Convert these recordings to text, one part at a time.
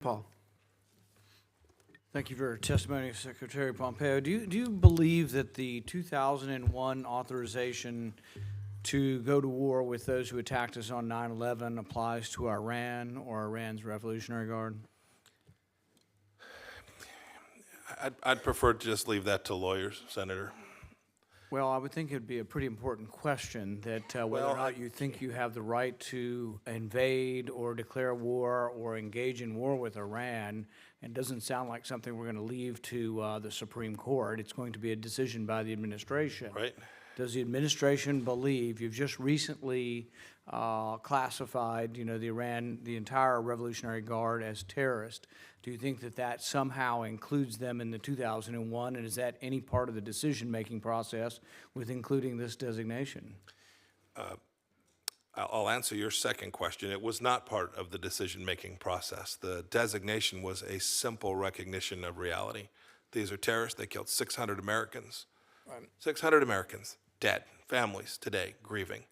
Paul. Thank you for your testimony, Secretary Pompeo. Do you believe that the 2001 authorization to go to war with those who attacked us on 9/11 applies to Iran or Iran's Revolutionary Guard? I'd prefer to just leave that to lawyers, Senator. Well, I would think it'd be a pretty important question that whether or not you think you have the right to invade or declare war or engage in war with Iran. And doesn't sound like something we're going to leave to the Supreme Court. It's going to be a decision by the administration. Right. Does the administration believe you've just recently classified, the entire Revolutionary Guard as terrorist? Do you think that that somehow includes them in the 2001, and is that any part of the decision-making process with including this designation? I'll answer your second question. It was not part of the decision-making process. The designation was a simple recognition of reality. These are terrorists. They killed 600 Americans. 600 Americans dead, families today grieving.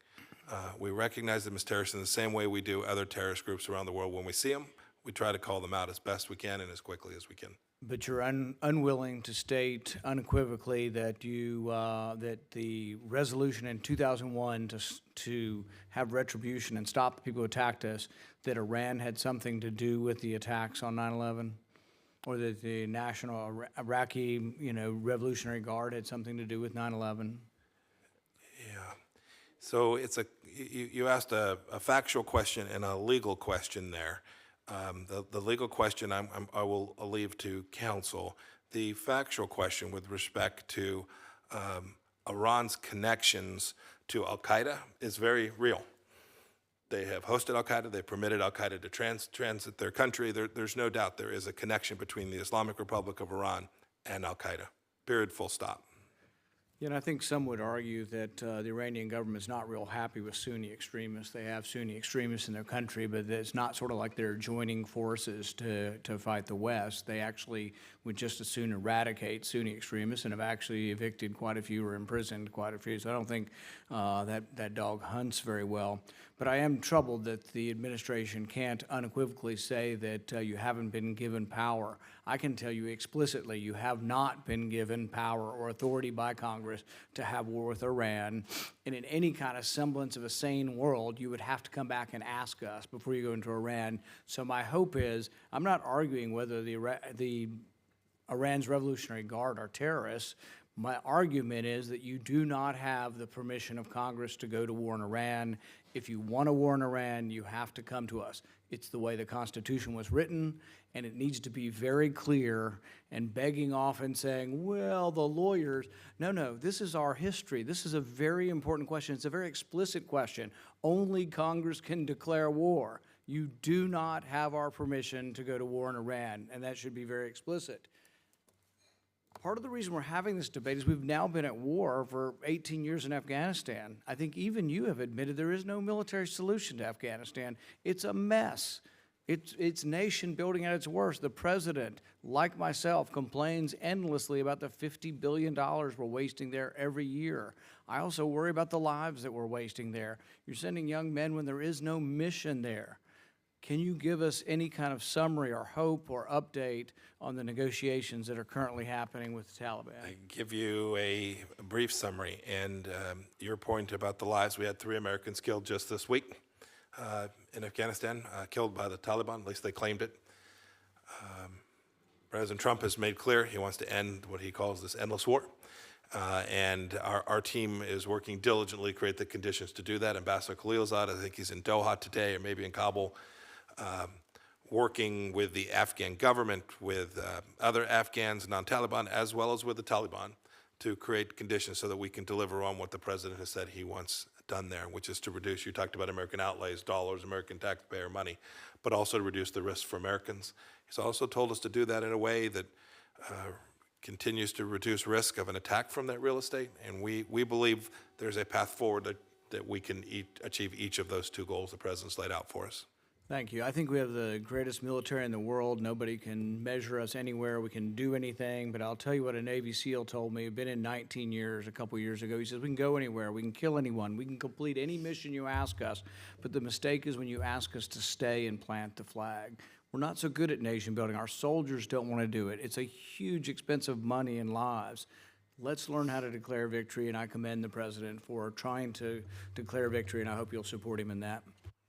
We recognize them as terrorists in the same way we do other terrorist groups around the world. When we see them, we try to call them out as best we can and as quickly as we can. But you're unwilling to state unequivocally that that the resolution in 2001 to have retribution and stop the people who attacked us, that Iran had something to do with the attacks on 9/11, or that the National Iraqi Revolutionary Guard had something to do with 9/11. Yeah. So you asked a factual question and a legal question there. The legal question I will leave to counsel. The factual question with respect to Iran's connections to al-Qaeda is very real. They have hosted al-Qaeda. They permitted al-Qaeda to transit their country. There's no doubt there is a connection between the Islamic Republic of Iran and al-Qaeda. Period, full stop. And I think some would argue that the Iranian government is not real happy with Sunni extremists. They have Sunni extremists in their country, but it's not sort of like they're joining forces to fight the West. They actually would just as soon eradicate Sunni extremists and have actually evicted quite a few or imprisoned quite a few. So I don't think that dog hunts very well. But I am troubled that the administration can't unequivocally say that you haven't been given power. I can tell you explicitly you have not been given power or authority by Congress to have war with Iran. And in any kind of semblance of a sane world, you would have to come back and ask us before you go into Iran. So my hope is, I'm not arguing whether the Iran's Revolutionary Guard are terrorists. My argument is that you do not have the permission of Congress to go to war in Iran. If you want a war in Iran, you have to come to us. It's the way the Constitution was written, and it needs to be very clear. And begging off and saying, well, the lawyers. No, this is our history. This is a very important question. It's a very explicit question. Only Congress can declare war. You do not have our permission to go to war in Iran, and that should be very explicit. Part of the reason we're having this debate is we've now been at war for 18 years in Afghanistan. I think even you have admitted there is no military solution to Afghanistan. It's a mess. It's nation building at its worst. The president, like myself, complains endlessly about the $50 billion we're wasting there every year. I also worry about the lives that we're wasting there. You're sending young men when there is no mission there. Can you give us any kind of summary or hope or update on the negotiations that are currently happening with the Taliban? I give you a brief summary, and your point about the lives. We had 3 Americans killed just this week in Afghanistan, killed by the Taliban, at least they claimed it. President Trump has made clear he wants to end what he calls this endless war. And our team is working diligently to create the conditions to do that. Ambassador Khalilzad, I think he's in Doha today or maybe in Kabul, working with the Afghan government, with other Afghans, non-Taliban, as well as with the Taliban, to create conditions so that we can deliver on what the president has said he wants done there, which is to reduce, you talked about American outlays, dollars, American taxpayer money, but also to reduce the risk for Americans. He's also told us to do that in a way that continues to reduce risk of an attack from that real estate, and we believe there's a path forward that we can achieve each of those 2 goals the president's laid out for us. Thank you. I think we have the greatest military in the world. Nobody can measure us anywhere. We can do anything. But I'll tell you what a Navy SEAL told me. He'd been in 19 years a couple years ago. He says, we can go anywhere. We can kill anyone. We can complete any mission you ask us. But the mistake is when you ask us to stay and plant the flag. We're not so good at nation building. Our soldiers don't want to do it. It's a huge expense of money and lives. Let's learn how to declare victory, and I commend the president for trying to declare victory, and I hope you'll support him in that.